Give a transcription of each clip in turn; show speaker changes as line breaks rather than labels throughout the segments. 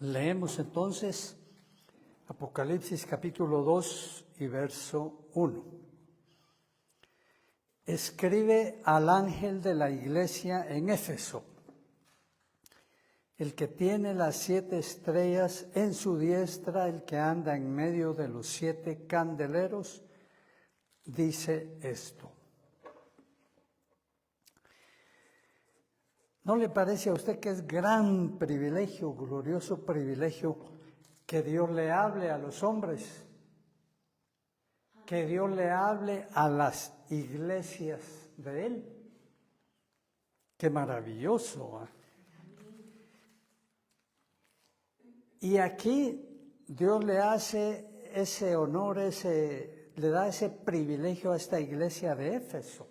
Leemos entonces Apocalipsis capítulo 2 y verso 1. Escribe al ángel de la iglesia en Éfeso, el que tiene las 7 estrellas en su diestra, el que anda en medio de los 7 candeleros, dice esto. ¿No le parece a usted que es gran privilegio, glorioso privilegio, que Dios le hable a los hombres? Que Dios le hable a las iglesias de Él. ¡Qué maravilloso! Y aquí Dios le hace ese honor, le da ese privilegio a esta iglesia de Éfeso.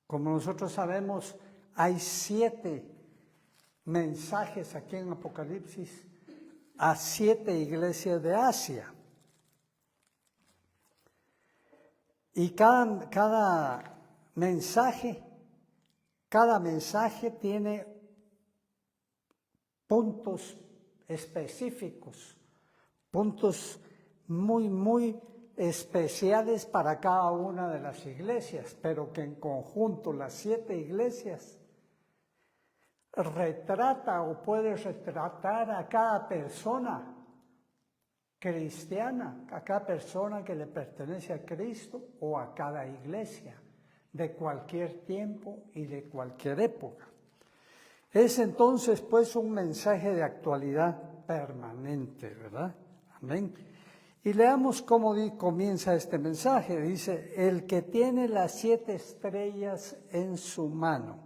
Como nosotros sabemos, hay 7 mensajes aquí en Apocalipsis a 7 iglesias de Asia. Y cada mensaje tiene puntos específicos, puntos muy especiales para cada una de las iglesias, pero que en conjunto las 7 iglesias retrata o puede retratar a cada persona cristiana, a cada persona que le pertenece a Cristo o a cada iglesia de cualquier tiempo y de cualquier época. Es entonces pues un mensaje de actualidad permanente, ¿verdad? Amén. Y leamos cómo comienza este mensaje. Dice, el que tiene las 7 estrellas en su mano,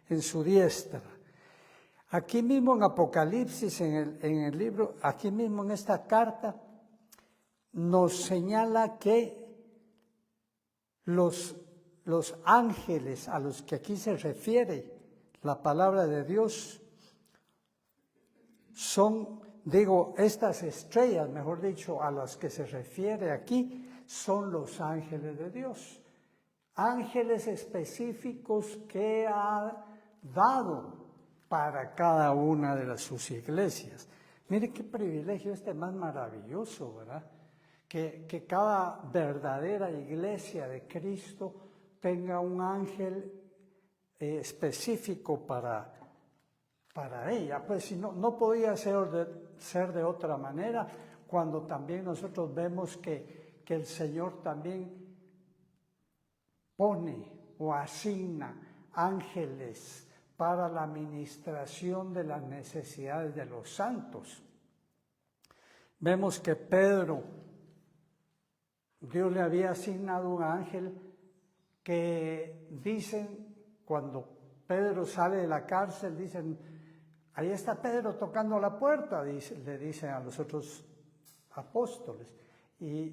en su diestra. Aquí mismo en Apocalipsis, en el libro, aquí mismo en esta carta, nos señala que los ángeles a los que aquí se refiere la palabra de Dios son, estas estrellas, mejor dicho, a las que se refiere aquí, son los ángeles de Dios. Ángeles específicos que ha dado para cada una de sus iglesias. Mire qué privilegio más maravilloso, ¿verdad? Que cada verdadera iglesia de Cristo tenga un ángel específico para ella. Pues si no podía ser de otra manera, cuando también nosotros vemos que el Señor también pone o asigna ángeles para la administración de las necesidades de los santos. Vemos que Pedro, Dios le había asignado un ángel que dicen, cuando Pedro sale de la cárcel, dicen, ahí está Pedro tocando la puerta, le dicen a los otros apóstoles. Y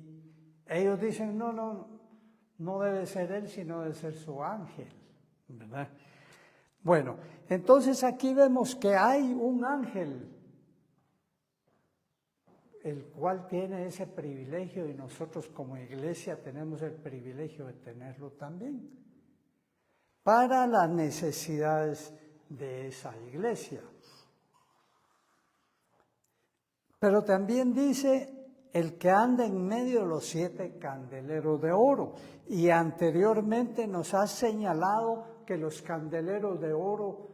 ellos dicen, no debe ser él, sino debe ser su ángel, ¿verdad? Bueno, entonces aquí vemos que hay un ángel, el cual tiene ese privilegio y nosotros como iglesia tenemos el privilegio de tenerlo también, para las necesidades de esa iglesia. Pero también dice el que anda en medio de los 7 candeleros de oro. Y anteriormente nos ha señalado que los candeleros de oro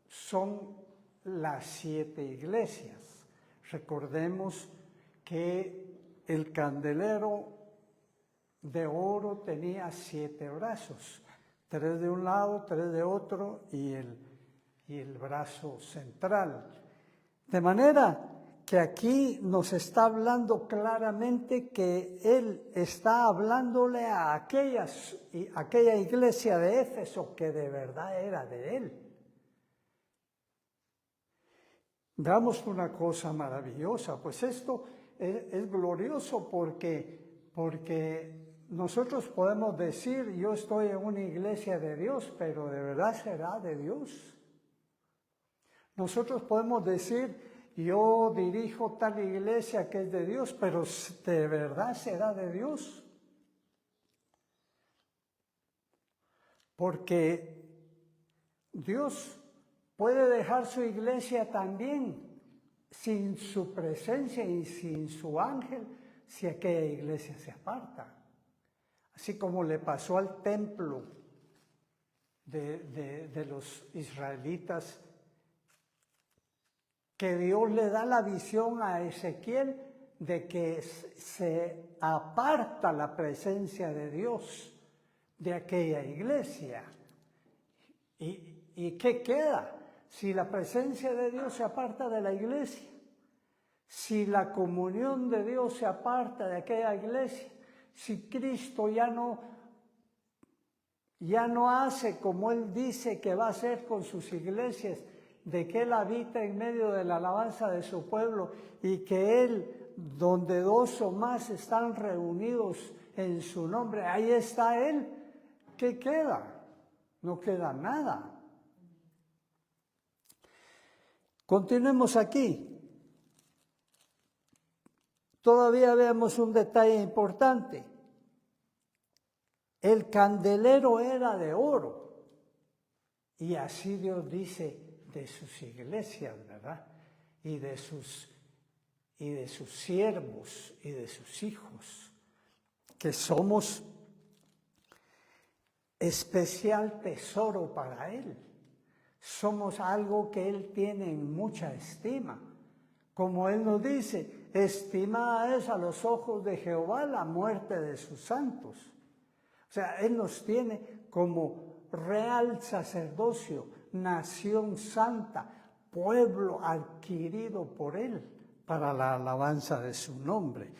son las 7 iglesias. Recordemos que el candelero de oro tenía 7 brazos, 3 de un lado, 3 de otro y el brazo central. De manera que aquí nos está hablando claramente que Él está hablándole a aquella iglesia de Éfeso que de verdad era de Él. Veamos una cosa maravillosa, pues esto es glorioso porque nosotros podemos decir, yo estoy en una iglesia de Dios, pero ¿de verdad será de Dios? Nosotros podemos decir, yo dirijo tal iglesia que es de Dios, pero ¿de verdad será de Dios? Porque Dios puede dejar su iglesia también sin su presencia y sin su ángel si aquella iglesia se aparta. Así como le pasó al templo de los israelitas, que Dios le da la visión a Ezequiel de que se aparta la presencia de Dios de aquella iglesia. ¿Y qué queda? Si la presencia de Dios se aparta de la iglesia, si la comunión de Dios se aparta de aquella iglesia, si Cristo ya no hace como Él dice que va a hacer con sus iglesias, de que Él habita en medio de la alabanza de su pueblo y que Él, donde dos o más están reunidos en su nombre, ahí está Él, ¿qué queda? No queda nada. Continuemos aquí. Todavía vemos un detalle importante. El candelero era de oro. Y así Dios dice de sus iglesias, ¿verdad? Y de sus siervos y de sus hijos, que somos especial tesoro para Él. Somos algo que Él tiene en mucha estima. Como Él nos dice, estimada es a los ojos de Jehová la muerte de sus santos. O sea, Él nos tiene como real sacerdocio, nación santa, pueblo adquirido por Él para la alabanza de su nombre.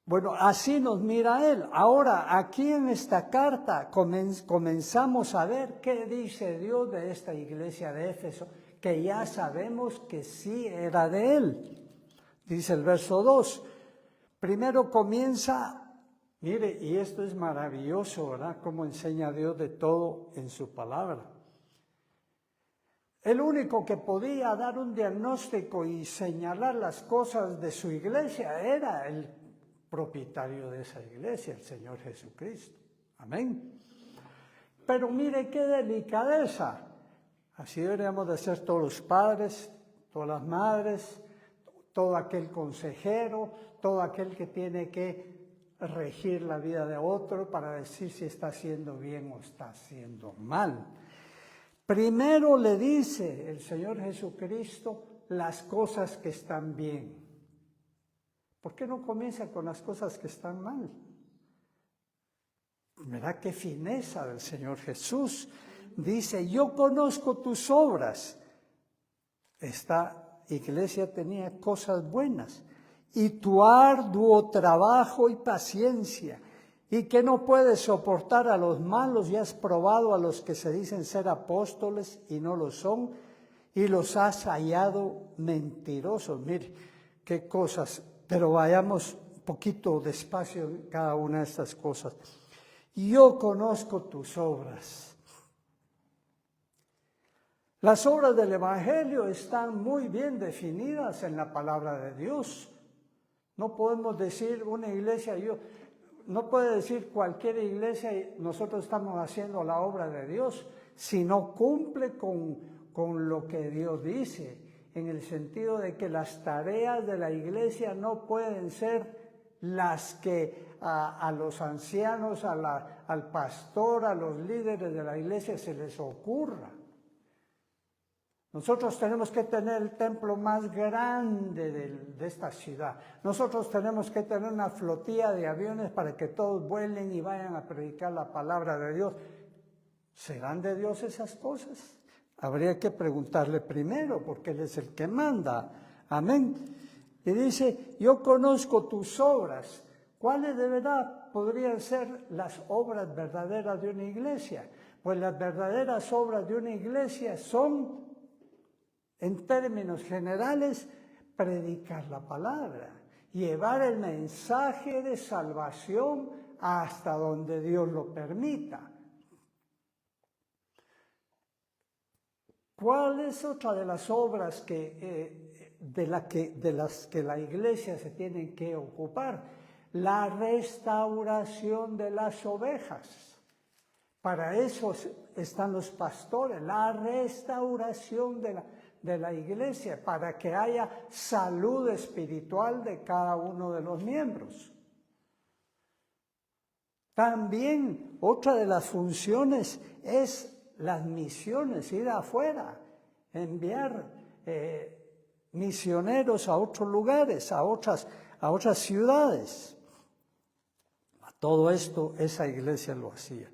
Bueno, así nos mira Él. Ahora, aquí en esta carta comenzamos a ver qué dice Dios de esta iglesia de Éfeso, que ya sabemos que sí era de Él. Dice el verso 2. Primero comienza, mire, y esto es maravilloso, ¿verdad? Cómo enseña Dios de todo en su palabra. El único que podía dar un diagnóstico y señalar las cosas de su iglesia era el propietario de esa iglesia, el Señor Jesucristo. Amén. Pero mire qué delicadeza. Así deberíamos de ser todos los padres, todas las madres, todo aquel consejero, todo aquel que tiene que regir la vida de otro para decir si está haciendo bien o está haciendo mal. Primero le dice el Señor Jesucristo las cosas que están bien. ¿Por qué no comienza con las cosas que están mal? ¿Verdad qué fineza del Señor Jesús? Dice, yo conozco tus obras. Esta iglesia tenía cosas buenas. Y tu arduo trabajo y paciencia. Y que no puedes soportar a los malos y has probado a los que se dicen ser apóstoles y no lo son. Y los has hallado mentirosos. Mire, qué cosas. Pero vayamos un poquito despacio en cada una de estas cosas. Yo conozco tus obras. Las obras del Evangelio están muy bien definidas en la palabra de Dios. No podemos decir una iglesia, no puede decir cualquier iglesia, nosotros estamos haciendo la obra de Dios, si no cumple con lo que Dios dice, en el sentido de que las tareas de la iglesia no pueden ser las que a los ancianos, al pastor, a los líderes de la iglesia se les ocurra. Nosotros tenemos que tener el templo más grande de esta ciudad. Nosotros tenemos que tener una flotilla de aviones para que todos vuelen y vayan a predicar la palabra de Dios. ¿Serán de Dios esas cosas? Habría que preguntarle primero, porque Él es el que manda. Amén. Y dice, yo conozco tus obras. ¿Cuáles de verdad podrían ser las obras verdaderas de una iglesia? Pues las verdaderas obras de una iglesia son, en términos generales, predicar la palabra, llevar el mensaje de salvación hasta donde Dios lo permita. ¿Cuál es otra de las obras de las que la iglesia se tiene que ocupar? La restauración de las ovejas. Para eso están los pastores, la restauración de la iglesia, para que haya salud espiritual de cada uno de los miembros. También otra de las funciones es las misiones, ir afuera, enviar misioneros a otros lugares, a otras ciudades. Todo esto esa iglesia lo hacía.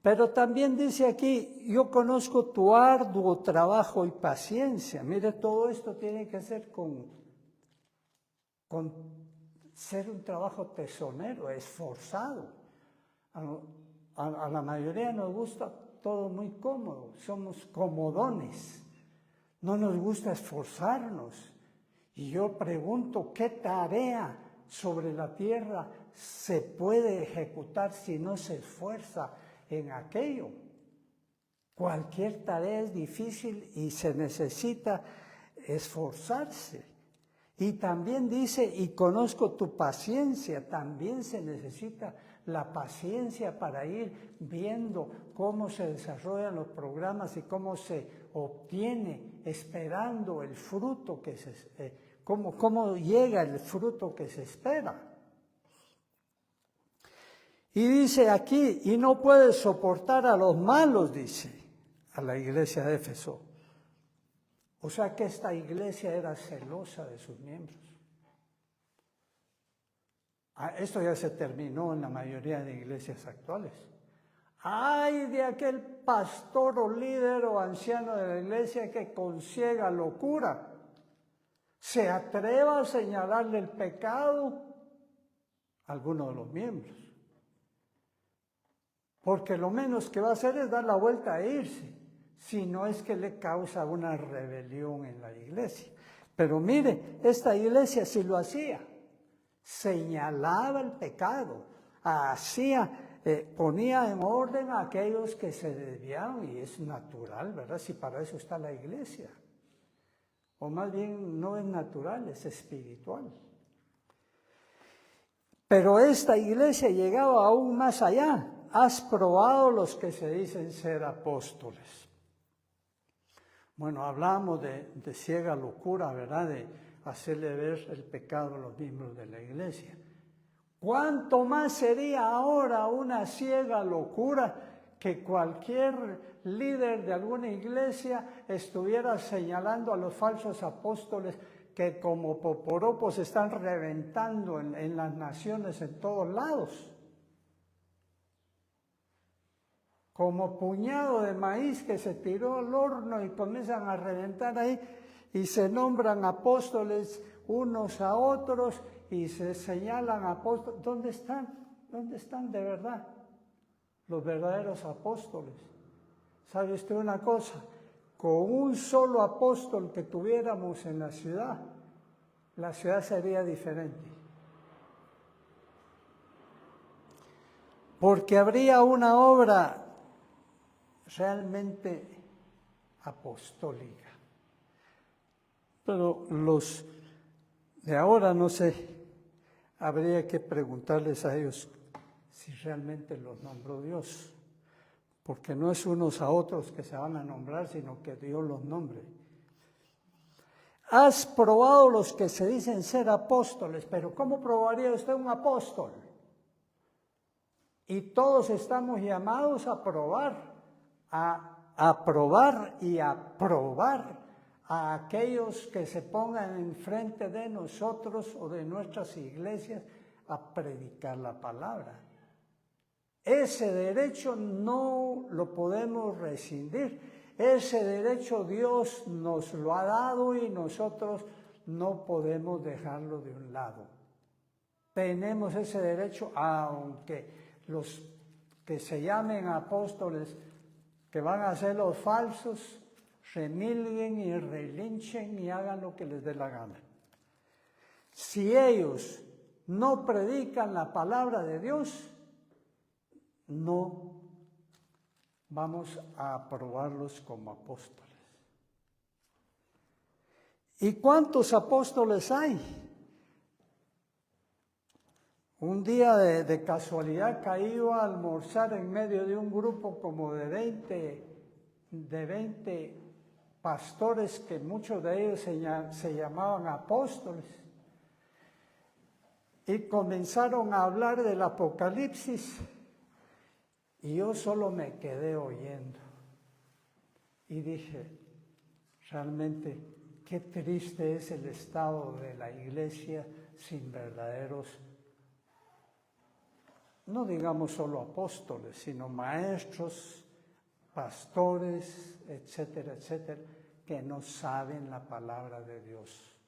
Pero también dice aquí, yo conozco tu arduo trabajo y paciencia. Mire, todo esto tiene que ser con ser un trabajo tesonero, esforzado. A la mayoría nos gusta todo muy cómodo, somos comodones. No nos gusta esforzarnos. Y yo pregunto, ¿qué tarea sobre la tierra se puede ejecutar si no se esfuerza en aquello? Cualquier tarea es difícil y se necesita esforzarse. Y también dice, y conozco tu paciencia, también se necesita la paciencia para ir viendo cómo se desarrollan los programas y cómo se obtiene, esperando el fruto que cómo llega el fruto que se espera. Y dice aquí, y no puedes soportar a los malos, dice a la iglesia de Éfeso. O sea que esta iglesia era celosa de sus miembros. Esto ya se terminó en la mayoría de iglesias actuales. ¡Ay de aquel pastor o líder o anciano de la iglesia que con ciega locura se atreva a señalarle el pecado a alguno de los miembros! Porque lo menos que va a hacer es dar la vuelta e irse, si no es que le causa una rebelión en la iglesia. Pero mire, esta iglesia sí lo hacía, señalaba el pecado, ponía en orden a aquellos que se desviaban, y es natural, ¿verdad? Si para eso está la iglesia. O más bien no es natural, es espiritual. Pero esta iglesia llegaba aún más allá. Has probado los que se dicen ser apóstoles. Bueno, hablamos de ciega locura, ¿verdad? De hacerle ver el pecado a los miembros de la iglesia. ¿Cuánto más sería ahora una ciega locura que cualquier líder de alguna iglesia estuviera señalando a los falsos apóstoles que como poporopos están reventando en las naciones en todos lados? Como puñado de maíz que se tiró al horno y comienzan a reventar ahí y se nombran apóstoles unos a otros y se señalan apóstoles. ¿Dónde están? ¿Dónde están de verdad los verdaderos apóstoles? ¿Sabe usted una cosa? Con un solo apóstol que tuviéramos en la ciudad sería diferente. Porque habría una obra realmente apostólica. Pero los de ahora, no sé, habría que preguntarles a ellos si realmente los nombró Dios, porque no es unos a otros que se van a nombrar, sino que Dios los nombre. Has probado los que se dicen ser apóstoles, pero ¿cómo probaría usted un apóstol? Y todos estamos llamados a probar y a probar a aquellos que se pongan enfrente de nosotros o de nuestras iglesias a predicar la palabra. Ese derecho no lo podemos rescindir. Ese derecho Dios nos lo ha dado y nosotros no podemos dejarlo de un lado. Tenemos ese derecho, aunque los que se llamen apóstoles, que van a ser los falsos, remilguen y relinchen y hagan lo que les dé la gana. Si ellos no predican la palabra de Dios, no vamos a aprobarlos como apóstoles. ¿Y cuántos apóstoles hay? Un día de casualidad caí a almorzar en medio de un grupo como de 20 pastores que muchos de ellos se llamaban apóstoles, y comenzaron a hablar del Apocalipsis, y yo solo me quedé oyendo. Y dije, realmente, qué triste es el estado de la iglesia sin verdaderos, no digamos solo apóstoles, sino maestros, pastores, etcétera, etcétera, que no saben la palabra de Dios,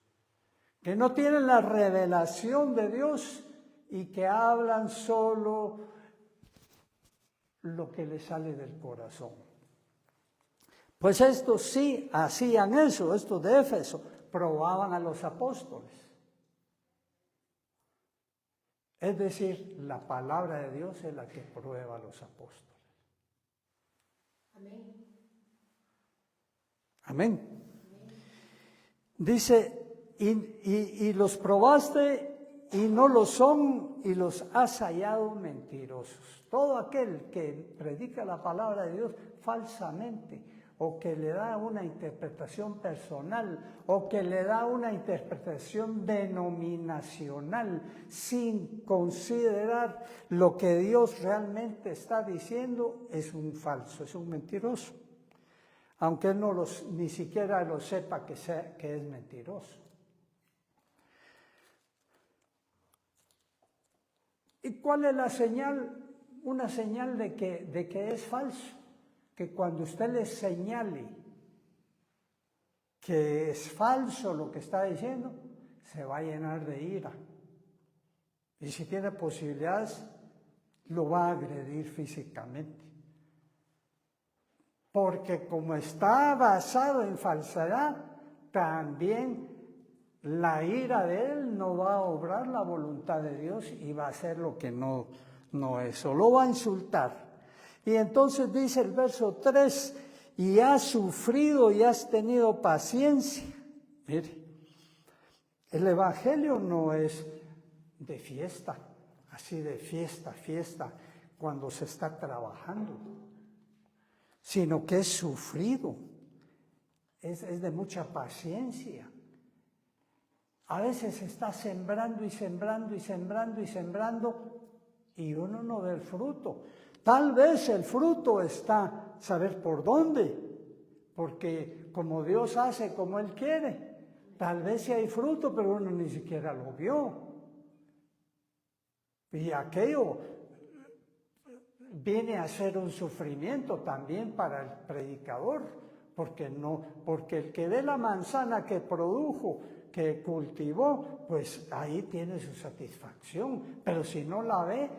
que no tienen la revelación de Dios y que hablan solo lo que les sale del corazón. Pues estos sí hacían eso, estos de Éfeso, probaban a los apóstoles. Es decir, la palabra de Dios es la que prueba a los apóstoles.
Amén.
Amén. Dice, y los probaste y no lo son y los has hallado mentirosos. Todo aquel que predica la palabra de Dios falsamente, o que le da una interpretación personal, o que le da una interpretación denominacional, sin considerar lo que Dios realmente está diciendo, es un falso, es un mentiroso. Aunque él ni siquiera lo sepa que es mentiroso. ¿Y cuál es la señal? Una señal de que es falso. Que cuando usted le señale que es falso lo que está diciendo, se va a llenar de ira. Y si tiene posibilidades, lo va a agredir físicamente. Porque como está basado en falsedad, también la ira de él no va a obrar la voluntad de Dios y va a hacer lo que no es, o lo va a insultar. Y entonces dice el verso 3, y has sufrido y has tenido paciencia. Mire, el evangelio no es de fiesta, así de fiesta, cuando se está trabajando, sino que es sufrido, es de mucha paciencia. A veces se está sembrando y sembrando y sembrando y sembrando y uno no ve el fruto. Tal vez el fruto está, saber por dónde, porque como Dios hace como Él quiere, tal vez sí hay fruto, pero uno ni siquiera lo vio. Y aquello viene a ser un sufrimiento también para el predicador, porque el que ve la manzana que produjo, que cultivó, pues ahí tiene su satisfacción, pero si no la ve,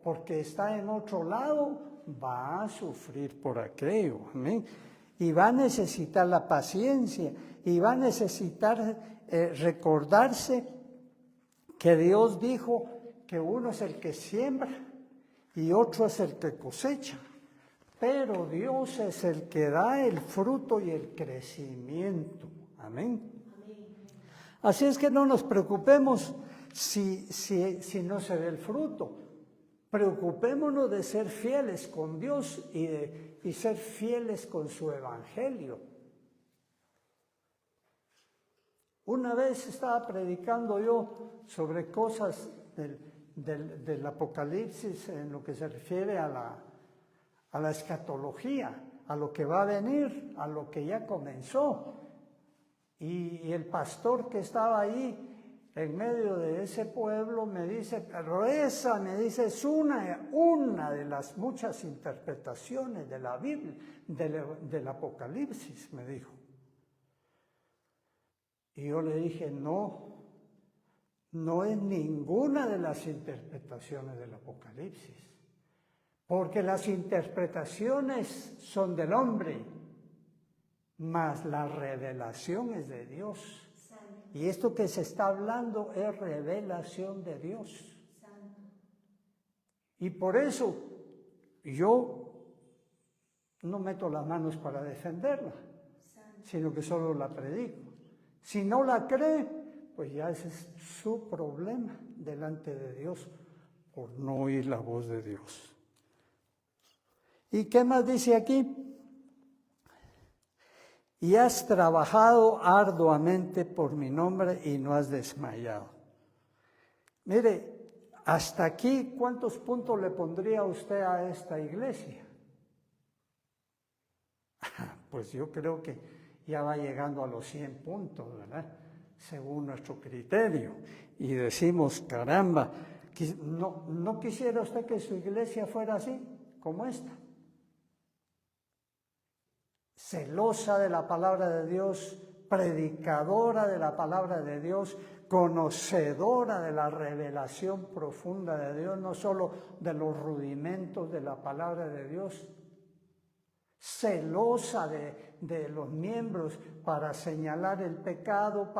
porque está en otro lado, va a sufrir por aquello, amén. Y va a necesitar la paciencia, y va a necesitar recordarse que Dios dijo que uno es el que siembra y otro es el que cosecha, pero Dios es el que da el fruto y el crecimiento, amén. Así es que no nos preocupemos si no se ve el fruto. Preocupémonos de ser fieles con Dios y ser fieles con su evangelio. Una vez estaba predicando yo sobre cosas del Apocalipsis en lo que se refiere a la escatología, a lo que va a venir, a lo que ya comenzó. Y el pastor que estaba ahí en medio de ese pueblo me dice, reza, me dice, es una de las muchas interpretaciones de la Biblia, del Apocalipsis, me dijo. Y yo le dije, no es ninguna de las interpretaciones del Apocalipsis, porque las interpretaciones son del hombre, mas la revelación es de Dios. Y esto que se está hablando es revelación de Dios. Y por eso yo no meto las manos para defenderla, sino que solo la predico. Si no la cree, pues ya ese es su problema delante de Dios por no oír la voz de Dios. ¿Y qué más dice aquí? y has trabajado arduamente por mi nombre y no has desmayado. Mire, hasta aquí, ¿cuántos puntos le pondría usted a esta iglesia? Pues yo creo que ya va llegando a los 100 puntos, ¿verdad? Según nuestro criterio. Y decimos, caramba, ¿no quisiera usted que su iglesia fuera así, como esta? Celosa de la palabra de Dios, predicadora de la palabra de Dios, conocedora de la revelación profunda de Dios, no solo de los rudimentos de la palabra de Dios, celosa de los miembros para señalar el pecado,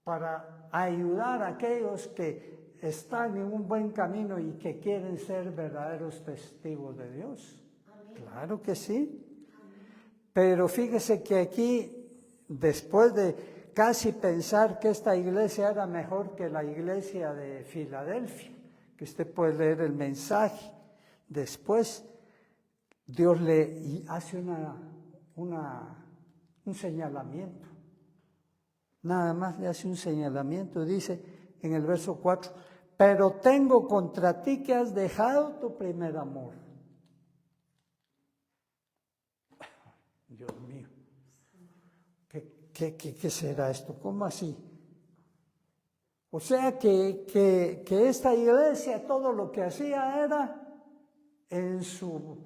para ayudar a aquellos que están en un buen camino y que quieren ser verdaderos testigos de Dios. Amén. Claro que sí. Pero fíjese que aquí, después de casi pensar que esta iglesia era mejor que la iglesia de Filadelfia, que usted puede leer el mensaje, después Dios le hace un señalamiento. Nada más le hace un señalamiento, dice en el verso 4, pero tengo contra ti que has dejado tu primer amor. Dios mío, ¿qué será esto? ¿Cómo así? O sea que esta iglesia todo lo que hacía era en su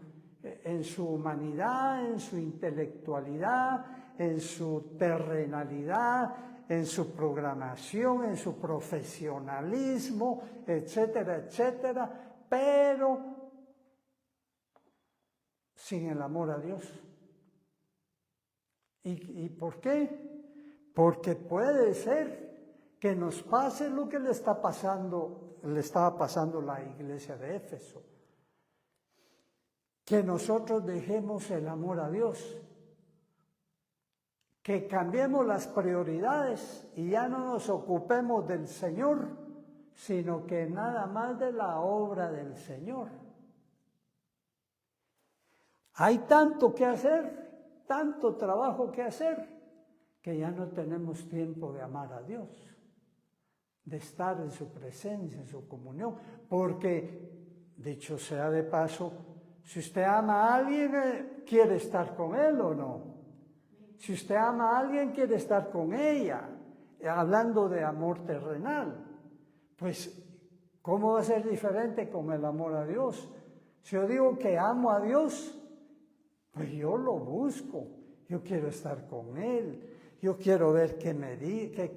humanidad, en su intelectualidad, en su terrenalidad, en su programación, en su profesionalismo, etcétera, etcétera, pero sin el amor a Dios. ¿Y por qué? Porque puede ser que nos pase lo que le estaba pasando a la iglesia de Éfeso. Que nosotros dejemos el amor a Dios. Que cambiemos las prioridades y ya no nos ocupemos del Señor, sino que nada más de la obra del Señor. Hay tanto que hacer, tanto trabajo que hacer, que ya no tenemos tiempo de amar a Dios, de estar en su presencia, en su comunión, porque, dicho sea de paso, si usted ama a alguien, quiere estar con él o no. Si usted ama a alguien, quiere estar con ella, hablando de amor terrenal. Pues, ¿cómo va a ser diferente con el amor a Dios? Si yo digo que amo a Dios, pues yo lo busco, yo quiero estar con Él, yo quiero ver qué me dice,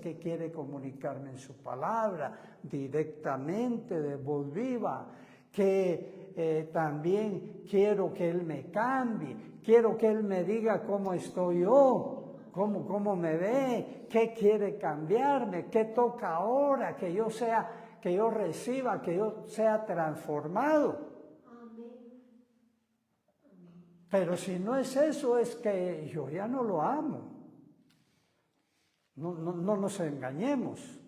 qué quiere comunicarme en su palabra, directamente, de voz viva, que también quiero que Él me cambie, quiero que Él me diga cómo estoy yo, cómo me ve, qué quiere cambiarme, qué toca ahora, que yo reciba, que yo sea transformado. Pero si no es eso, es que yo ya no lo amo. No nos engañemos.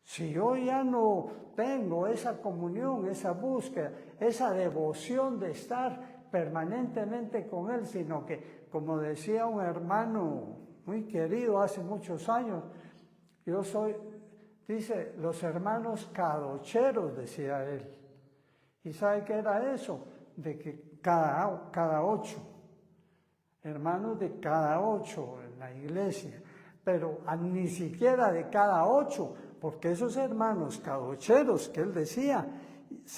Si yo ya no tengo esa comunión, esa búsqueda, esa devoción de estar permanentemente con Él, sino que, como decía un hermano muy querido hace muchos años, dice, los hermanos cadocheros, decía él. ¿Y sabe qué era eso? De que cada 8, hermanos de cada 8 en la iglesia, pero ni siquiera de cada 8, porque esos hermanos cadocheros que él decía,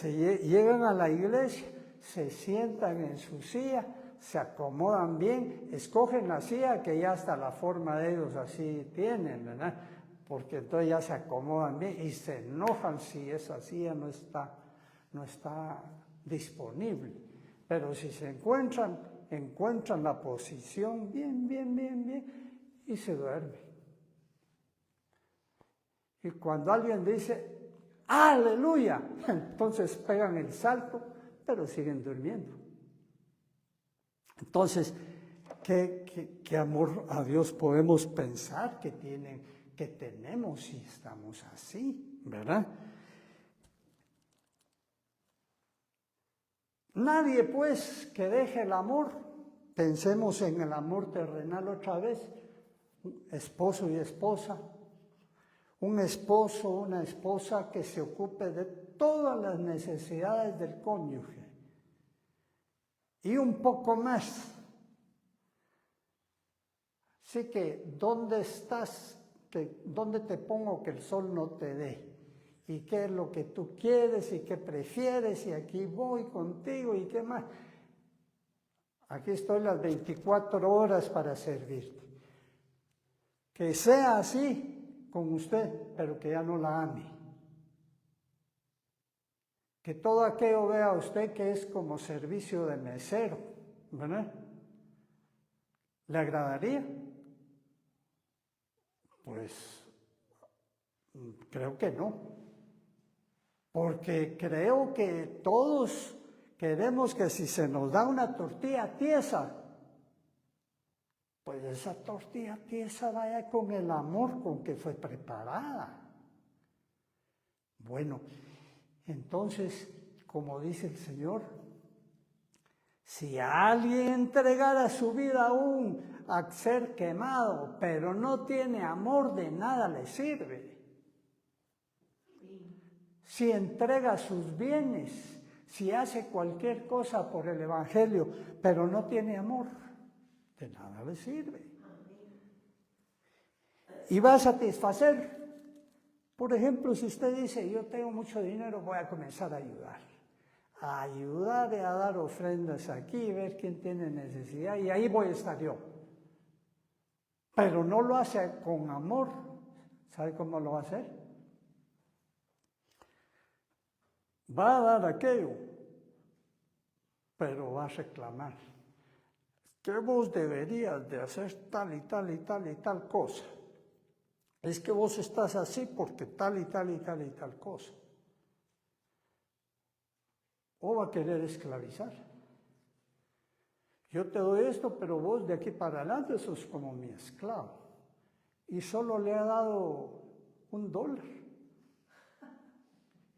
llegan a la iglesia, se sientan en su silla, se acomodan bien, escogen la silla que ya hasta la forma de ellos así tienen, ¿verdad? Porque entonces ya se acomodan bien y se enojan si esa silla no está disponible. Pero si se encuentran la posición bien y se duermen. Y cuando alguien dice, ¡aleluya!, entonces pegan el salto, pero siguen durmiendo. Entonces, ¿qué amor a Dios podemos pensar que tenemos si estamos así, ¿verdad? Nadie pues que deje el amor, pensemos en el amor terrenal otra vez, esposo y esposa, un esposo, una esposa que se ocupe de todas las necesidades del cónyuge y un poco más. Así que, ¿dónde estás? ¿Dónde te pongo que el sol no te dé? ¿Y qué es lo que tú quieres y qué prefieres? Y aquí voy contigo y qué más. Aquí estoy las 24 horas para servirte. Que sea así con usted, pero que ya no la ame. Que todo aquello vea usted que es como servicio de mesero, ¿verdad? ¿Le agradaría? Pues creo que no. Porque creo que todos queremos que si se nos da una tortilla tiesa, pues esa tortilla tiesa vaya con el amor con que fue preparada. Bueno, entonces, como dice el Señor, si alguien entregara su vida aún a ser quemado, pero no tiene amor, de nada le sirve. Si entrega sus bienes, si hace cualquier cosa por el Evangelio, pero no tiene amor, de nada le sirve. Y va a satisfacer. Por ejemplo, si usted dice, yo tengo mucho dinero, voy a comenzar a ayudar. A ayudar y a dar ofrendas aquí, ver quién tiene necesidad, y ahí voy a estar yo. Pero no lo hace con amor. ¿Sabe cómo lo va a hacer? Va a dar aquello, pero va a reclamar que vos deberías de hacer tal y tal y tal y tal cosa. Es que vos estás así porque tal y tal y tal y tal cosa. O va a querer esclavizar. Yo te doy esto, pero vos de aquí para adelante sos como mi esclavo. Y solo le ha dado $1.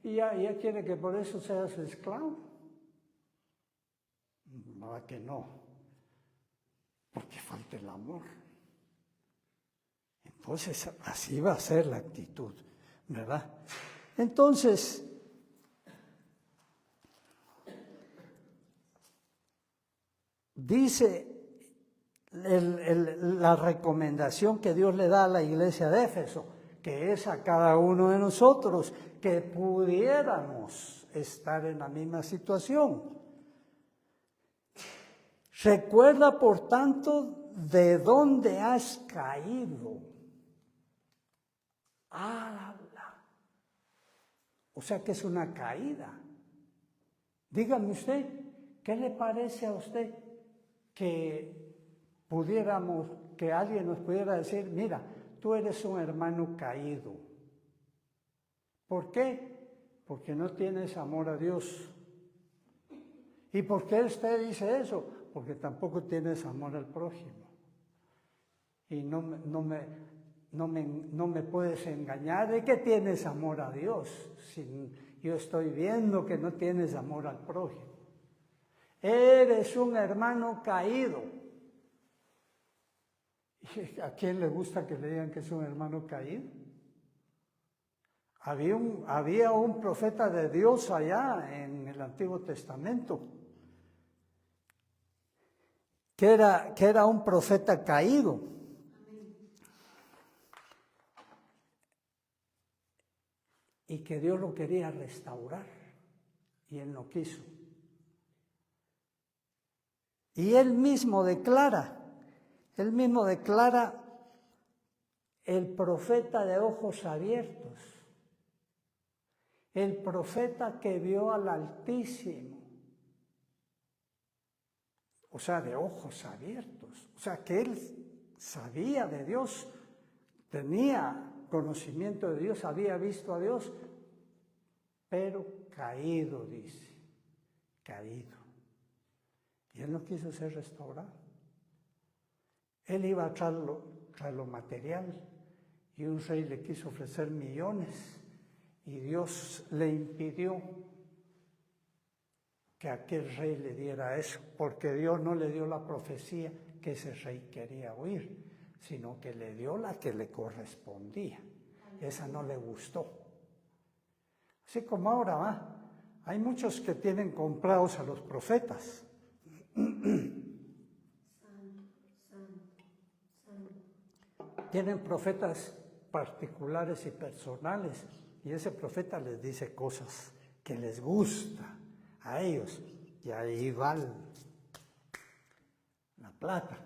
Y ya quiere que por eso seas esclavo. ¿Verdad que no? Porque falta el amor. Entonces, así va a ser la actitud, ¿verdad? Entonces, dice la recomendación que Dios le da a la iglesia de Éfeso, que es a cada uno de nosotros, que pudiéramos estar en la misma situación. Recuerda, por tanto, de dónde has caído. O sea que es una caída. Dígame usted, ¿qué le parece a usted que que alguien nos pudiera decir, mira, tú eres un hermano caído? ¿Por qué? Porque no tienes amor a Dios. ¿Y por qué usted dice eso? Porque tampoco tienes amor al prójimo. Y no me puedes engañar de que tienes amor a Dios. Si yo estoy viendo que no tienes amor al prójimo. Eres un hermano caído. ¿Y a quién le gusta que le digan que es un hermano caído? Había un profeta de Dios allá en el Antiguo Testamento que era un profeta caído. Y que Dios lo quería restaurar. Y él no quiso. Y él mismo declara, el profeta de ojos abiertos, el profeta que vio al Altísimo, o sea, de ojos abiertos, o sea, que él sabía de Dios, tenía conocimiento de Dios, había visto a Dios, pero caído, dice, caído. Y él no quiso ser restaurado. Él iba a traer lo material y un rey le quiso ofrecer millones y Dios le impidió que aquel rey le diera eso, porque Dios no le dio la profecía que ese rey quería oír, sino que le dio la que le correspondía. Esa no le gustó. Así como ahora va, hay muchos que tienen comprados a los profetas. Tienen profetas particulares y personales, y ese profeta les dice cosas que les gusta a ellos, y ahí va la plata.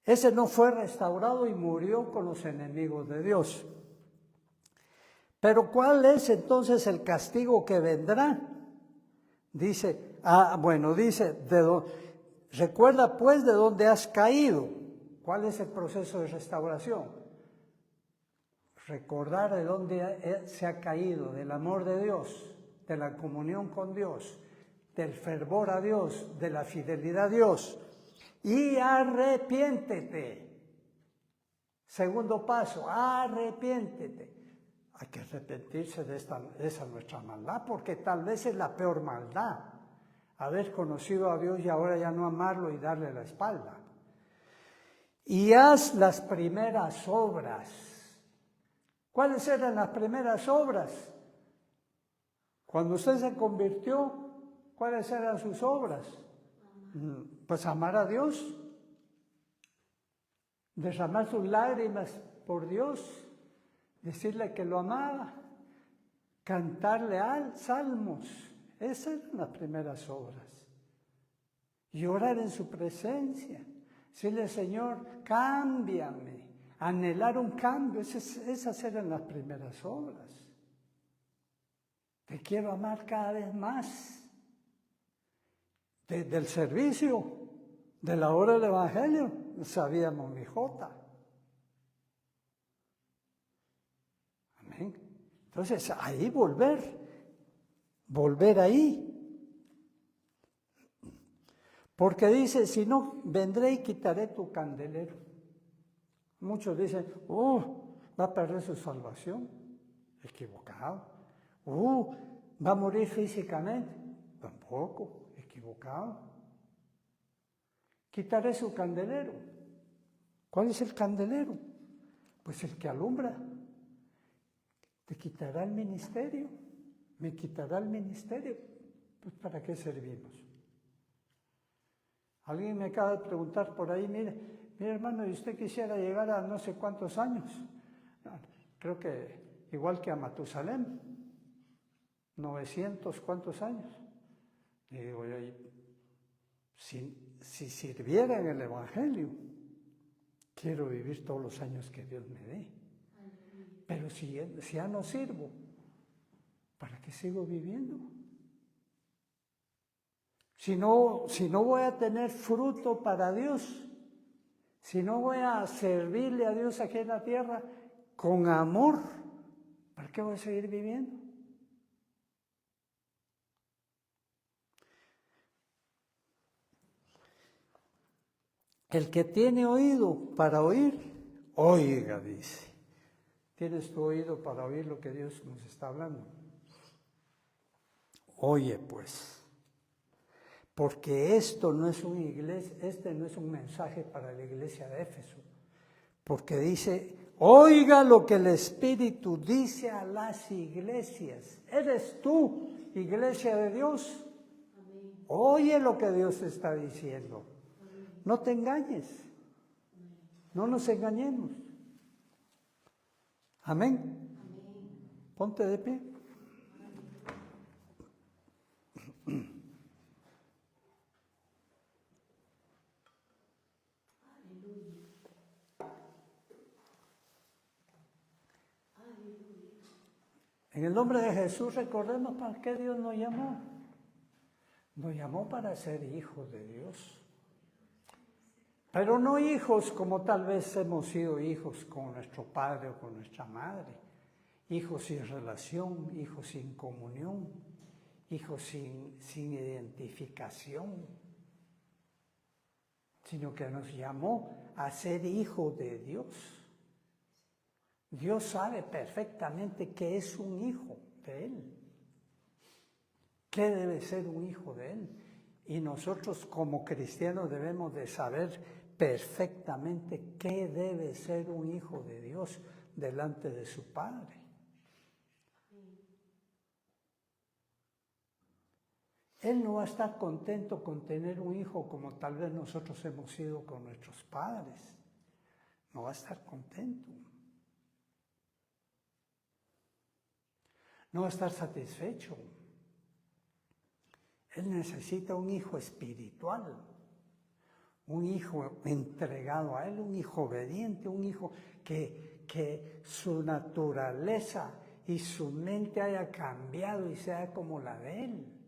Ese no fue restaurado y murió con los enemigos de Dios. Pero ¿cuál es entonces el castigo que vendrá? Dice, recuerda pues de dónde has caído. ¿Cuál es el proceso de restauración? Recordar de dónde se ha caído, del amor de Dios, de la comunión con Dios, del fervor a Dios, de la fidelidad a Dios. Y arrepiéntete. Segundo paso, arrepiéntete. Hay que arrepentirse de esa nuestra maldad, porque tal vez es la peor maldad. Haber conocido a Dios y ahora ya no amarlo y darle la espalda. Y haz las primeras obras. ¿Cuáles eran las primeras obras? Cuando usted se convirtió, ¿cuáles eran sus obras? Pues amar a Dios, derramar sus lágrimas por Dios, decirle que lo amaba, cantarle salmos. Esas eran las primeras obras. Y orar en su presencia. Decirle, Señor, cámbiame. Anhelar un cambio. Esas eran las primeras obras. Te quiero amar cada vez más. Del servicio, de la hora del Evangelio, sabíamos mi jota. Amén. Entonces, ahí volver ahí. Porque dice, si no, vendré y quitaré tu candelero. Muchos dicen, va a perder su salvación. Equivocado. Va a morir físicamente. Tampoco. Equivocado. Quitaré su candelero. ¿Cuál es el candelero? Pues el que alumbra. Te quitará el ministerio. Me quitará el ministerio. Pues ¿para qué servimos? Alguien me acaba de preguntar por ahí, mire hermano, ¿y usted quisiera llegar a no sé cuántos años? Creo que igual que a Matusalén, 900 cuántos años. Y digo yo, si sirviera en el Evangelio, quiero vivir todos los años que Dios me dé. Pero si ya no sirvo, ¿para qué sigo viviendo? Si no voy a tener fruto para Dios, si no voy a servirle a Dios aquí en la tierra con amor, ¿para qué voy a seguir viviendo? El que tiene oído para oír, oiga, dice. ¿Tienes tu oído para oír lo que Dios nos está hablando? Oye, pues. Porque este no es un mensaje para la iglesia de Éfeso. Porque dice, oiga lo que el Espíritu dice a las iglesias. ¿Eres tú, iglesia de Dios? Amén. Oye lo que Dios está diciendo. Amén. No te engañes. Amén. No nos engañemos. Amén. Amén. Ponte de pie. En el nombre de Jesús recordemos para qué Dios nos llamó. Nos llamó para ser hijos de Dios. Pero no hijos como tal vez hemos sido hijos con nuestro padre o con nuestra madre. Hijos sin relación, hijos sin comunión, hijos sin identificación. Sino que nos llamó a ser hijos de Dios. Dios sabe perfectamente que es un hijo de Él. ¿Qué debe ser un hijo de Él? Y nosotros como cristianos debemos de saber perfectamente qué debe ser un hijo de Dios delante de su Padre. Él no va a estar contento con tener un hijo como tal vez nosotros hemos sido con nuestros padres. No va a estar contento. No va a estar satisfecho. Él necesita un hijo espiritual, un hijo entregado a Él, un hijo obediente, un hijo que su naturaleza y su mente haya cambiado y sea como la de Él.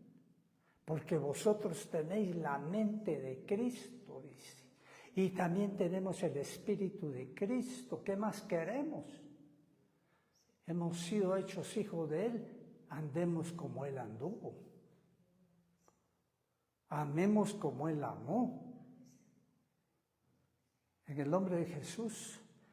Porque vosotros tenéis la mente de Cristo, dice. Y también tenemos el Espíritu de Cristo. ¿Qué más queremos? Hemos sido hechos hijos de Él. Andemos como Él anduvo. Amemos como Él amó. En el nombre de Jesús.